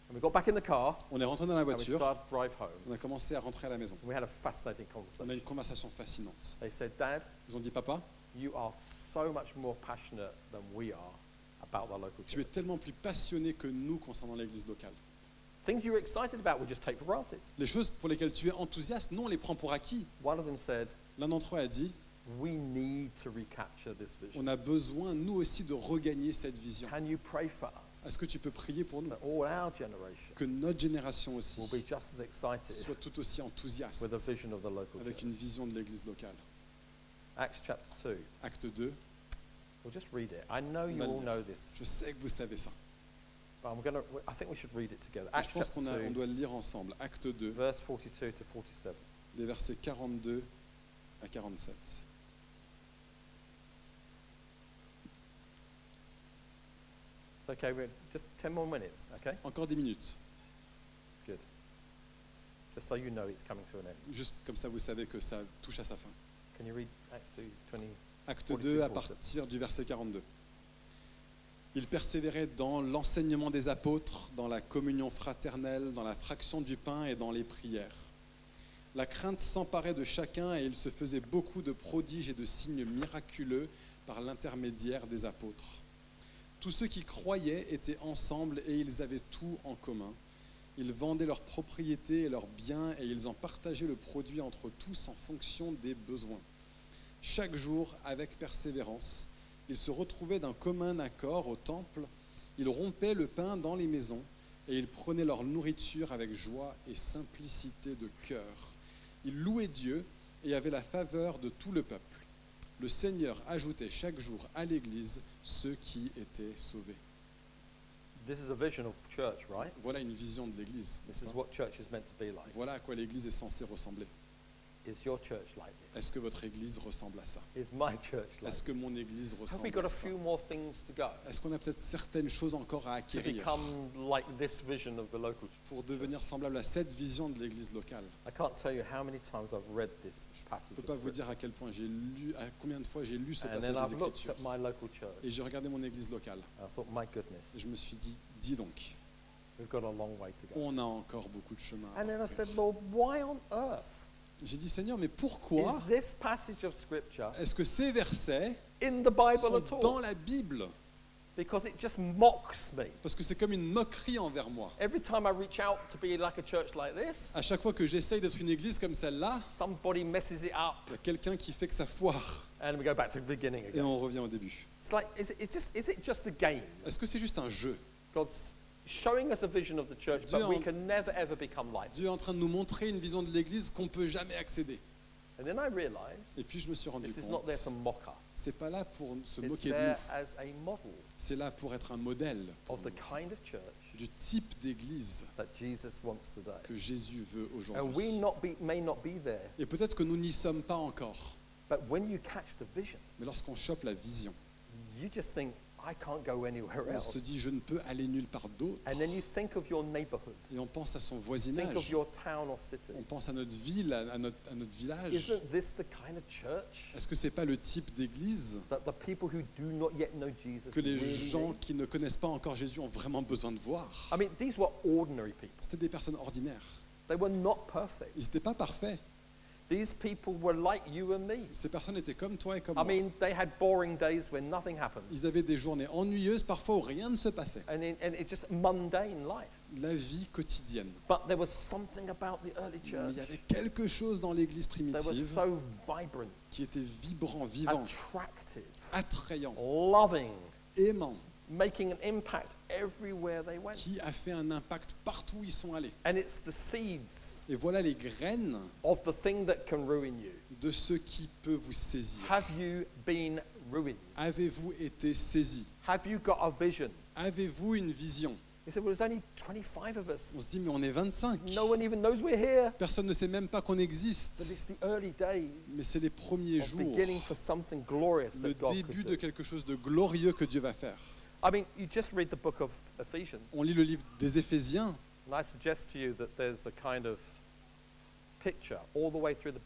And we got back in the car, On est rentré dans la and we voiture, started to drive home. on a commencé à rentrer à la maison. And we had a fascinating On a conversation. une conversation fascinante. They said, Dad, Ils ont dit, papa, you are so much more passionate than we are about the local tu es church. tellement plus passionné que nous concernant l'Église locale. Things you were excited about, we just take for granted. Les choses pour lesquelles tu es enthousiaste, nous on les prend pour acquis. One of them said, L'un d'entre eux a dit, we need to recapture this vision. on a besoin, nous aussi, de regagner cette vision. Can you pray for us? Est-ce que tu peux prier pour nous? That all our generation Que notre génération aussi will be just as excited soit tout aussi enthousiaste with a vision of the local avec church. une vision de l'Église locale. Acts chapter 2. Acte 2, We'll just read it. I know on you va le all lire. know this, Je sais que vous savez ça. but I think we should read it together. Mais Acts je pense chapter on 2, doit le lire ensemble. Acte 2, verse 42 to 47. des versets 42 à 47. It's okay, we're just 10 more minutes, okay? Encore 10 minutes. Good. Just so you know it's coming to an end. Juste comme ça, vous savez que ça touche à sa fin. Can you read Acts 2, 20? Acte 42, 2 à 47. partir du verset 42. Il persévérait dans l'enseignement des apôtres, dans la communion fraternelle, dans la fraction du pain et dans les prières. La crainte s'emparait de chacun et il se faisait beaucoup de prodiges et de signes miraculeux par l'intermédiaire des apôtres. Tous ceux qui croyaient étaient ensemble et ils avaient tout en commun. Ils vendaient leurs propriétés et leurs biens et ils en partageaient le produit entre tous en fonction des besoins. Chaque jour, avec persévérance, ils se retrouvaient d'un commun accord au temple, ils rompaient le pain dans les maisons et ils prenaient leur nourriture avec joie et simplicité de cœur. Ils louaient Dieu et avaient la faveur de tout le peuple. Le Seigneur ajoutait chaque jour à l'Église ceux qui étaient sauvés. This is a vision of church, right? Voilà une vision de l'Église, This n'est-ce is pas? what church is meant to be like. Voilà à quoi l'Église est censée ressembler. Is your church like this? Est-ce que votre église ressemble à ça? Is my church like Est-ce this? que mon église Have we ressemble got à a ça? few more things to go Est-ce qu'on a peut-être certaines choses encore à to acquérir become like this vision of the local church? pour devenir semblable à cette vision de l'église locale? I can't tell you how many times I've read this Je passage ne peux of pas vous scripture. dire à quel point j'ai lu, à combien de fois j'ai lu ce And passage then I've des looked Écritures. at my local church. Et j'ai regardé mon église locale. And I thought, my goodness, Et je me suis dit, dis donc, we've got a long way to go. on a encore beaucoup de chemin à And then I parcourir. said, Lord, why on earth J'ai dit, Seigneur, mais is pourquoi this passage of scripture est-ce que ces versets in the Bible sont at dans all? la Bible? Because it just mocks me. Parce que c'est comme une moquerie envers moi. Every time I reach out to be like a church like this, À chaque fois que j'essaye d'être une église comme celle-là, somebody messes it up, il y a quelqu'un qui fait que ça foire. and we go back to the beginning Et again. on revient au début. It's like, is it just a game? Est-ce que c'est juste un jeu? God's showing us a vision of the church, Dieu but we en- can never ever become like it. Dieu est en train de nous montrer une vision de l'église qu'on ne peut jamais accéder. And then I realized Et puis je me suis rendu this is not compte, there to mock us. c'est pas là pour se It's moquer de there nous. as a model C'est là pour être un modèle pour of the nous, kind of church du type d'église that Jesus wants today. que Jésus veut And aujourd'hui. may not be there, Et peut-être que nous n'y sommes pas encore. but when you catch the vision, Mais lorsqu'on chope la vision, you just think, I can't go anywhere on se else. dit je ne peux aller nulle part d'autre. And then you think of your neighborhood, Et on pense à son think of voisinage, your town or city. on pense à notre ville, à notre village. Isn't this the kind of church Est-ce que c'est pas le type d'église that the people who do not yet know Jesus que les really gens need? qui ne connaissent pas encore Jésus ont vraiment besoin de voir? I mean, these were ordinary people. C'était des personnes ordinaires. They were not perfect. Ils n'étaient pas parfaits. These people were like you and me. Ces personnes étaient comme toi et comme I moi. mean, they had boring days when nothing happened. Ils avaient des journées ennuyeuses, parfois où rien ne se passait. And it's just mundane life. La vie quotidienne. But there was something about the early Mais church. il y avait quelque chose dans l'église They were primitive so vibrant, qui était vibrant, vivant, attractive, attrayant, loving, aimant, making an impact everywhere they went. qui a fait un impact partout où ils sont allés. And it's the seeds Et voilà les graines of the thing that can ruin you. de ce qui peut vous saisir. Have you been ruined? Avez-vous été saisi? Have you got a vision? Avez-vous une vision? You said, well, there's only 25 of On us. se dit, mais on est 25. No one even knows we're here. Personne ne sait même pas qu'on But existe. it's the early days Mais c'est les premiers of jours, beginning for something glorious le that God début could de do. quelque chose de glorieux que Dieu va faire. I mean, you just read the book of Ephesians, On lit le livre des Éphésiens, and I suggest to you that there's a kind of picture all the way through the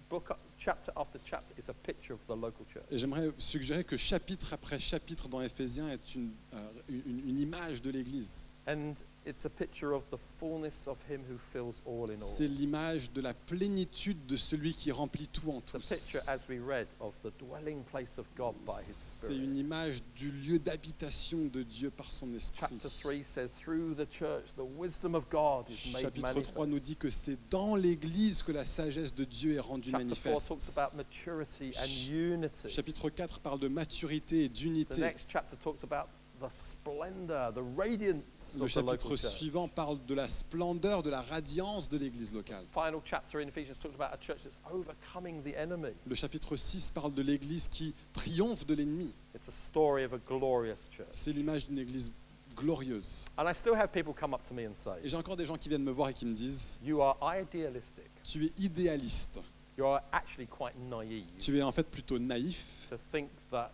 book, chapter after chapter is a picture of the local church. et j'aimerais suggérer que chapitre après chapitre dans Éphésiens est une image de l'Église. And it's a picture of the fullness of him who fills all in C'est all. l'image de la plénitude de celui qui remplit tout en It's a tous. picture, as we read, of the dwelling place of God by his C'est Spirit. une image du lieu d'habitation de Dieu par son esprit. Chapter 3 says, through the church, the wisdom of God is made Chapitre 3 nous manifest. dit que c'est dans l'Église que la sagesse de Dieu est rendue Chapter 4 talks manifeste. about maturity and unity. Chapitre 4 parle de maturité et The d'unité. next chapter talks about the splendor, the radiance Le of the chapitre local church. suivant parle de la splendeur, de la radiance de l'Église locale. Final chapter in Ephesians talks about a church that's overcoming the enemy. Le chapitre 6 parle de l'Église qui triomphe de l'ennemi. It's a story of a glorious church. C'est l'image d'une Église glorieuse. And I still have people come up to me and Et say, j'ai encore des gens qui viennent me voir et qui me disent, you are idealistic. tu es idéaliste, You are actually quite naive tu es en fait plutôt naïf to think that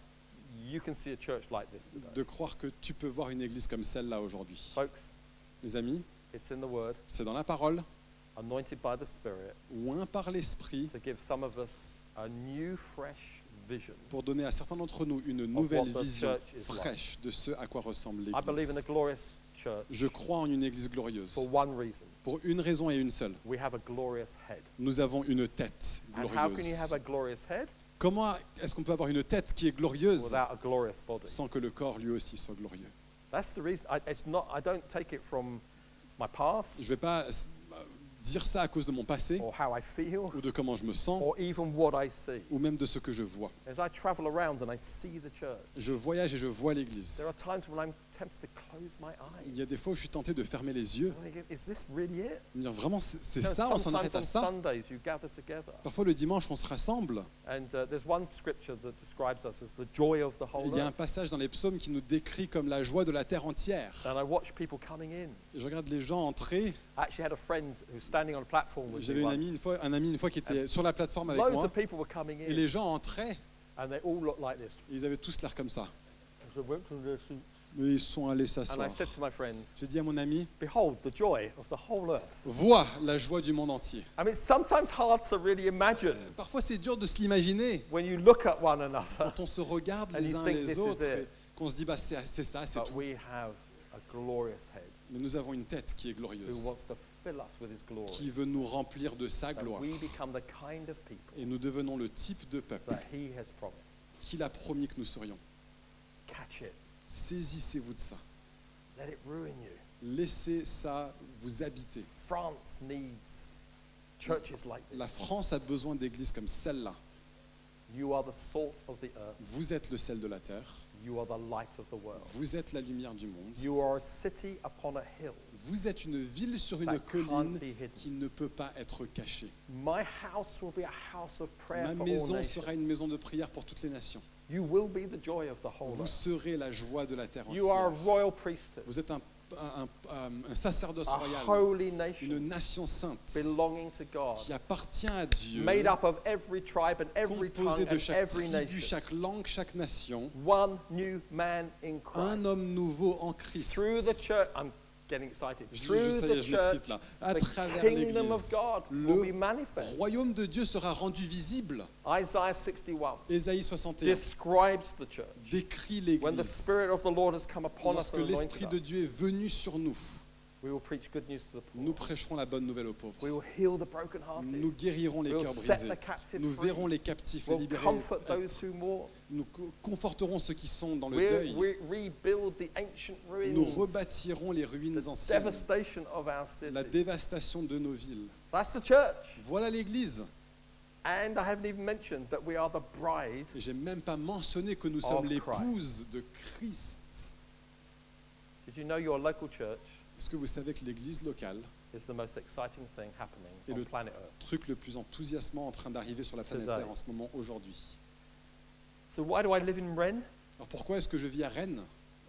you can see a church like this today. de croire que tu peux voir une Église comme celle-là aujourd'hui. Folks, Les amis, it's in the Word, c'est dans la parole, anointed by the Spirit, oint par l'Esprit, to give some of us a new, fresh vision. pour donner à certains d'entre nous une nouvelle what the vision church is like. fraîche de ce à quoi ressemble I believe in a l'Église. glorious church Je crois en une Église glorieuse, for one reason. pour une raison et une seule. We have a glorious head. Nous avons une tête And how can you have glorieuse. a glorious head Comment est-ce qu'on peut avoir une tête qui est glorieuse without a glorious body? sans que le corps lui aussi soit glorieux? That's the reason. I don't take it from my past Je ne vais pas dire ça à cause de mon passé or how I feel ou de comment je me sens or even what I see. ou même de ce que je vois. As I travel around and I see the church, Je voyage et je vois l'Église. there are times when I'm tempted to close my Il y a eyes. des fois où je suis tenté de fermer les yeux, I'm thinking, is this really it? me dire vraiment c'est You know, ça, on s'en arrête sometimes à on ça. Sundays you gather together, Parfois le dimanche on se rassemble. and there's one scripture that describes us as the joy of the whole Il y a un earth. passage dans les psaumes qui nous décrit comme la joie de la terre entière. And I watch people coming in, Et je regarde les gens entrer I actually had a friend who was standing on a platform with J'avais me un ami une fois qui était sur la plateforme avec Loads moi, of people were coming et in, les gens entraient, and they all looked like this. et ils avaient tous l'air comme ça. So I went to the seat, Mais ils sont allés and I s'asseoir. said to my friend, J'ai dit à mon ami, behold, the joy of the whole earth. vois la joie du monde entier. I mean, it's sometimes hard to really imagine Parfois c'est dur de se l'imaginer when you look at one another, quand on se regarde And les you uns think this les is autres it. et qu'on se dit bah c'est ça, c'est but tout. we have a glorious head Mais nous avons une tête qui est who glorieuse, wants to fill us with his glory. qui veut nous remplir de sa That gloire. we become the kind of people Et nous devenons le type de peuple that he has promised. qu'il a promis que nous serions. Catch it. Saisissez-vous de ça. Let it ruin you. Laissez ça vous habiter. France needs churches like this. La France a besoin d'églises comme celle-là. You are the salt of the earth. Vous êtes le sel de la terre. You are the light of the world. Vous êtes la lumière du monde. You are a city upon a hill. Vous êtes une ville sur une That can't colline be hidden. qui ne peut pas être cachée. My house will be a house of prayer Ma for all maison nations. sera une maison de prière pour toutes les nations. You will be the joy of the whole Vous earth. serez la joie de la terre You are a entière. royal priesthood, Vous êtes un sacerdoce a royal, holy nation une nation sainte belonging to God, qui appartient à Dieu, made up of every tribe and every composée tongue de and chaque every tribu, nation. chaque langue, chaque nation. One new man in Un Christ. homme nouveau en Christ. Through the church, I'm getting excited. Ça Through y est, the je church, m'excite là. À the travers kingdom of l'Église, God will be le manifest. royaume de Dieu sera rendu visible. Isaiah 61 Ésaïe 61 describes the church. décrit When the l'Église. Spirit of the Lord has come upon us Lorsque and l'Esprit de anointed us, Dieu est venu sur nous, we will preach good news to the poor. nous prêcherons la bonne nouvelle aux pauvres. We will heal the brokenhearted. Nous guérirons les We'll cœurs set brisés. the captive Nous free. verrons les captifs, les We'll libérés. comfort those who mourn. Nous conforterons ceux qui sont dans le We'll deuil. rebuild the ancient Nous ruins. rebâtirons les ruines The anciennes. devastation of our La city. dévastation de nos villes. That's the church. Voilà l'Église. And I haven't even mentioned that we are the bride. Et j'ai même pas mentionné que nous Of sommes Christ. l'épouse de Christ. Did you know your local church Est-ce que vous savez que l'Église locale, is the most exciting thing happening Et on le- planet Earth? truc le plus enthousiasmant en train d'arriver sur la planète Today. Terre en ce moment, aujourd'hui. So why do I live in Rennes? Alors pourquoi est-ce que je vis à Rennes?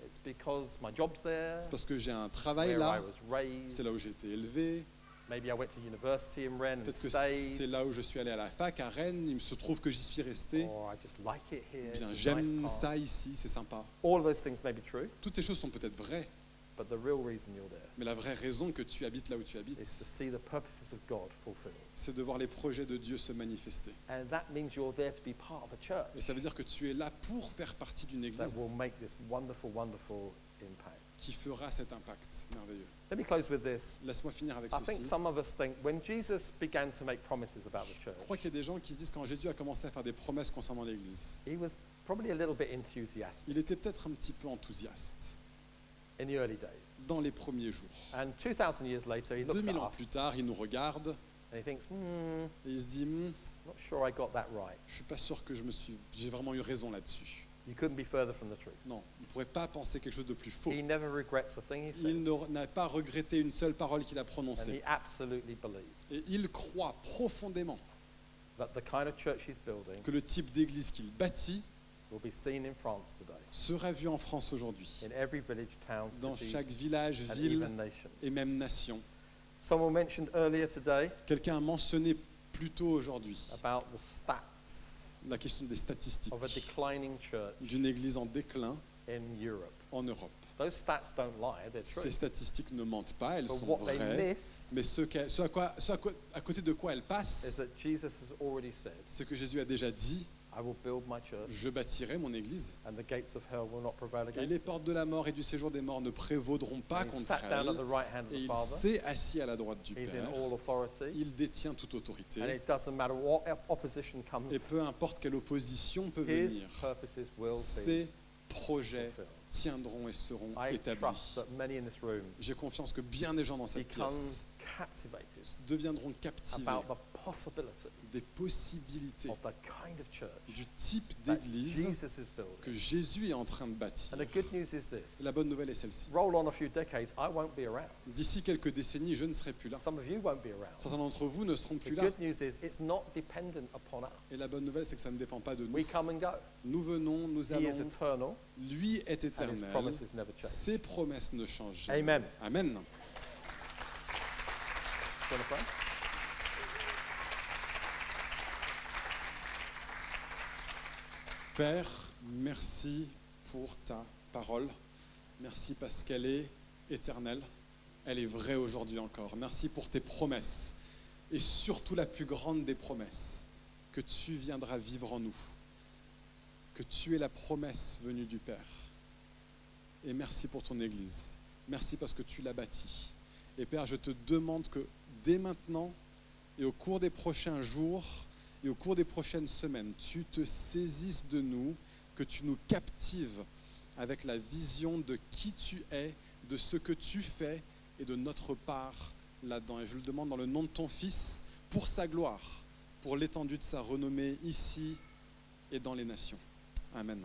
It's because my job's there, C'est parce que j'ai un travail where I là, was raised. c'est là où j'ai été élevé. Maybe I went to university in Rennes and Peut-être que stayed. c'est là où je suis allé à la fac, à Rennes. Il se trouve que j'y suis resté. Or I just like it here. Bien, it's a nice j'aime part. ça ici, c'est sympa. All of those things may be true, Toutes ces choses sont peut-être vraies, but the real reason you're there mais la vraie raison que tu habites là où tu is to habites, see the purposes of God fulfilled. c'est de voir les projets de Dieu se manifester. And that means you're there to be part of a church Et ça veut dire que tu es là pour faire partie d'une that église will make this wonderful, wonderful impact. qui fera cet impact merveilleux. Let me close with this. Laisse-moi finir avec I ceci. think some of us think when Jesus began to make promises about the Je church, crois qu'il y a des gens qui se disent quand Jésus a commencé à faire des promesses concernant l'église, he was probably a little bit enthusiastic il était peut-être un petit peu enthousiaste in the early days. dans les premiers jours. And 2,000 years later, he looks 2000 at ans us plus tard, il nous regarde and he thinks, et il se dit not sure I got that right. je suis pas sûr que j'ai vraiment eu raison là-dessus. You couldn't be further from the truth. Non, on ne pourrait pas penser quelque chose de plus faux. He never regrets a thing he Il said, n'a pas regretté une seule parole qu'il a and prononcée. he absolutely believes Et il croit profondément that the kind of church he's building que le type d'église qu'il bâtit will be seen in France today, sera vu en France aujourd'hui, in every village, town, dans city, chaque village, and ville even nation. et même nation. Someone mentioned earlier today Quelqu'un a mentionné plus tôt aujourd'hui about the stats la question des statistiques of a declining church d'une église en déclin in Europe. en Europe. Those stats don't lie, they're true. Ces statistiques ne mentent pas, elles But sont what they vraies, miss mais à côté de quoi elles is passent, that Jesus has already said, c'est que Jésus a déjà dit I will build my church, je bâtirai mon église and the gates of hell will not prevail et against les it. portes de la mort et du séjour des morts ne prévaudront pas And he contre sat down at the elles. right hand of Et the il Father. s'est assis à la droite du He's in Père. all authority. Il détient toute autorité. And it doesn't matter what opposition comes, Et peu importe quelle opposition peut his venir, purposes will be ces projets fulfilled. tiendront et seront I trust établis. that many in this room J'ai confiance que bien des gens dans cette become pièce captivated deviendront captivés about the possibility des possibilités of the kind of church du type that d'église Jesus is building. que Jésus est en train de bâtir. And the good news is this. La bonne nouvelle est celle-ci. Roll on a few decades, I won't be around. D'ici quelques décennies, je ne serai plus là. Some of you won't be around. Certains d'entre vous ne seront The plus là. good news is it's not dependent upon us. Et la bonne nouvelle, c'est que ça ne dépend pas de nous. We come and go. Nous venons, nous He is allons. eternal Lui est and his éternel. promises never change. Ses promesses ne changent jamais. Amen. Amen. Wanna pray? Père, merci pour ta parole. Merci parce qu'elle est éternelle. Elle est vraie aujourd'hui encore. Merci pour tes promesses. Et surtout la plus grande des promesses, que tu viendras vivre en nous. Que tu es la promesse venue du Père. Et merci pour ton Église. Merci parce que tu l'as bâtie. Et Père, je te demande que dès maintenant et au cours des prochains jours et au cours des prochaines semaines, tu te saisisses de nous, que tu nous captives avec la vision de qui tu es, de ce que tu fais et de notre part là-dedans. Et je le demande dans le nom de ton Fils, pour sa gloire, pour l'étendue de sa renommée ici et dans les nations. Amen.